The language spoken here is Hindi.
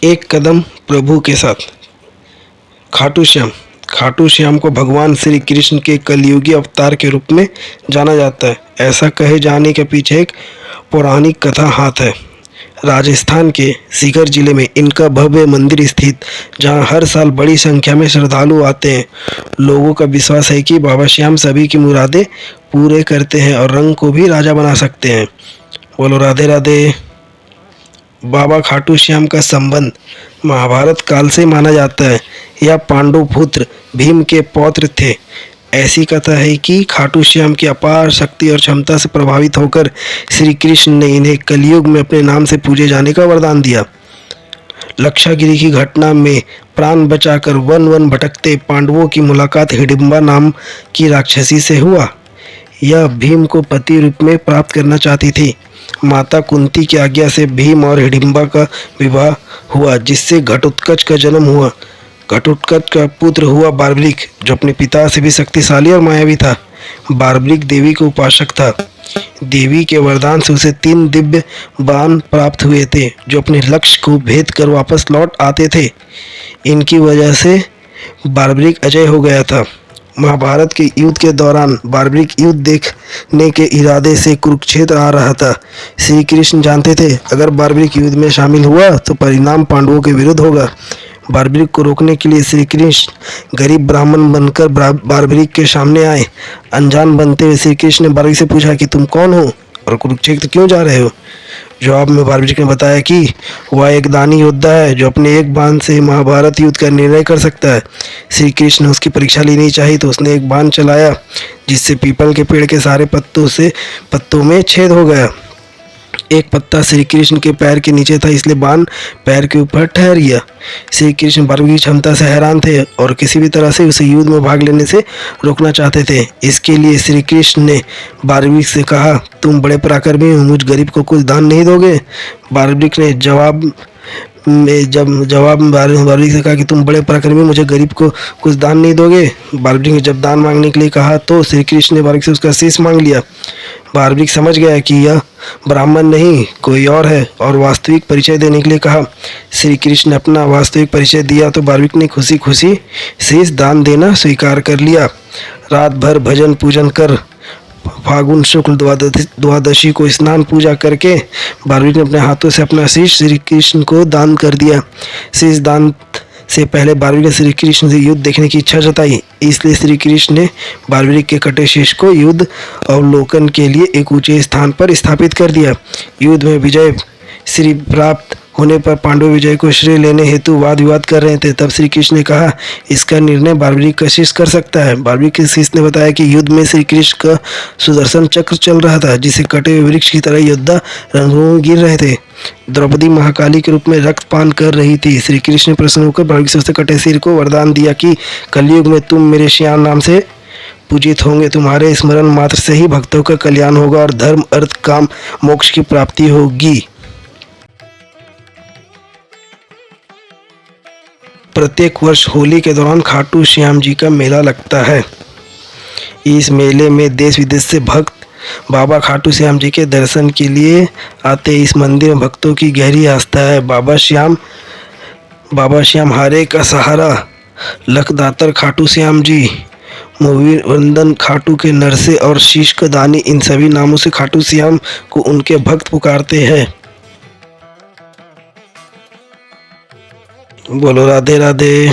एक कदम प्रभु के साथ। खाटू श्याम को भगवान श्री कृष्ण के कलयुगी अवतार के रूप में जाना जाता है। ऐसा कहे जाने के पीछे एक पौराणिक कथा हाथ है। राजस्थान के सीकर जिले में इनका भव्य मंदिर स्थित, जहां हर साल बड़ी संख्या में श्रद्धालु आते हैं। लोगों का विश्वास है कि बाबा श्याम सभी की मुरादें पूरे करते हैं और रंग को भी राजा बना सकते हैं। बोलो राधे राधे। बाबा खाटू श्याम का संबंध महाभारत काल से माना जाता है। यह पांडु पुत्र भीम के पौत्र थे। ऐसी कथा है कि खाटू श्याम की अपार शक्ति और क्षमता से प्रभावित होकर श्री कृष्ण ने इन्हें कलयुग में अपने नाम से पूजे जाने का वरदान दिया। लक्षागिरी की घटना में प्राण बचाकर वन वन भटकते पांडवों की मुलाकात हिडिंबा नाम की राक्षसी से हुआ। यह भीम को पति रूप में प्राप्त करना चाहती थी। माता कुंती की आज्ञा से भीम और हिडिंबा का विवाह हुआ, जिससे घटोत्कच का जन्म हुआ। घटोत्कच का पुत्र हुआ बार्बरिक, जो अपने पिता से भी शक्तिशाली और मायावी था। बार्बरिक देवी का उपासक था। देवी के वरदान से उसे 3 दिव्य बाण प्राप्त हुए थे, जो अपने लक्ष्य को भेद कर वापस लौट आते थे। इनकी वजह से बार्बरिक अजय हो गया था। महाभारत के युद्ध के दौरान बार्बरिक युद्ध देखने के इरादे से कुरुक्षेत्र आ रहा था। श्री कृष्ण जानते थे, अगर बार्बरिक युद्ध में शामिल हुआ तो परिणाम पांडवों के विरुद्ध होगा। बार्बरिक को रोकने के लिए श्री कृष्ण गरीब ब्राह्मण बनकर बार्बरिक के सामने आए। अनजान बनते हुए श्री कृष्ण ने बार्बरिक से पूछा कि तुम कौन हो और कुरुक्षेत्र क्यों जा रहे हो। जवाब में बार्बरिक ने बताया कि वह एक दानी योद्धा है, जो अपने एक बाण से महाभारत युद्ध का निर्णय कर सकता है। श्री कृष्ण ने उसकी परीक्षा लेनी चाहिए तो उसने एक बाण चलाया, जिससे पीपल के पेड़ के सारे पत्तों में छेद हो गया। एक पत्ता श्री कृष्ण के पैर के नीचे था, इसलिए बाण पैर के ऊपर ठहर गया। श्री कृष्ण बार्बरिक की क्षमता से हैरान थे और किसी भी तरह से उसे युद्ध में भाग लेने से रोकना चाहते थे। इसके लिए श्री कृष्ण ने बार्बरिक से कहा, तुम बड़े पराक्रमी हो, मुझ गरीब को कुछ दान नहीं दोगे। बार्बरिक ने जवाब में बार्बरिक से कहा कि तुम बड़े पराक्रमी, मुझे गरीब को कुछ दान नहीं दोगे। बार्बरिक ने जब दान मांगने के लिए कहा तो श्री कृष्ण ने बार्बरिक से उसका शीश मांग लिया। बार्बरिक समझ गया कि यह ब्राह्मण नहीं कोई और है और वास्तविक परिचय देने के लिए कहा। श्री कृष्ण ने अपना वास्तविक परिचय दिया तो बार्बरिक ने खुशी खुशी शीश दान देना स्वीकार कर लिया। रात भर भजन पूजन कर फागुन शुक्ल द्वादशी को स्नान पूजा करके बार्बरिक ने अपने हाथों से अपना शीश श्री कृष्ण को दान कर दिया। शीश दान से पहले बार्बरिक ने श्री कृष्ण से युद्ध देखने की इच्छा जताई, इसलिए श्री कृष्ण ने बार्बरिक के कटे शीश को युद्ध अवलोकन के लिए एक ऊंचे स्थान पर स्थापित कर दिया। युद्ध में विजय श्री प्राप्त होने पर पांडव विजय को श्रेय लेने हेतु वाद विवाद कर रहे थे। तब श्री कृष्ण ने कहा, इसका निर्णय बार्बरिक का शिष्य कर सकता है। बार्बरिक के शिष्य ने बताया कि युद्ध में श्री कृष्ण का सुदर्शन चक्र चल रहा था, जिसे कटे हुए वृक्ष की तरह योद्धा रणभूमि में गिर रहे थे। द्रौपदी महाकाली के रूप में रक्तपान कर रही थी। श्री कृष्ण ने प्रसन्न होकर बार्बरिक से उसके कटे सिर को वरदान दिया कि कलयुग में तुम मेरे श्याम नाम से पूजित होंगे। तुम्हारे स्मरण मात्र से ही भक्तों का कल्याण होगा और धर्म अर्थ काम मोक्ष की प्राप्ति होगी। प्रत्येक वर्ष होली के दौरान खाटू श्याम जी का मेला लगता है। इस मेले में देश विदेश से भक्त बाबा खाटू श्याम जी के दर्शन के लिए आते। इस मंदिर में भक्तों की गहरी आस्था है। बाबा श्याम हारे का सहारा, लखदातर खाटू श्याम जी, मोहिनी वंदन खाटू के नरसे और शीश का दानी, इन सभी नामों से खाटू श्याम को उनके भक्त पुकारते हैं। बोलो राधे राधे।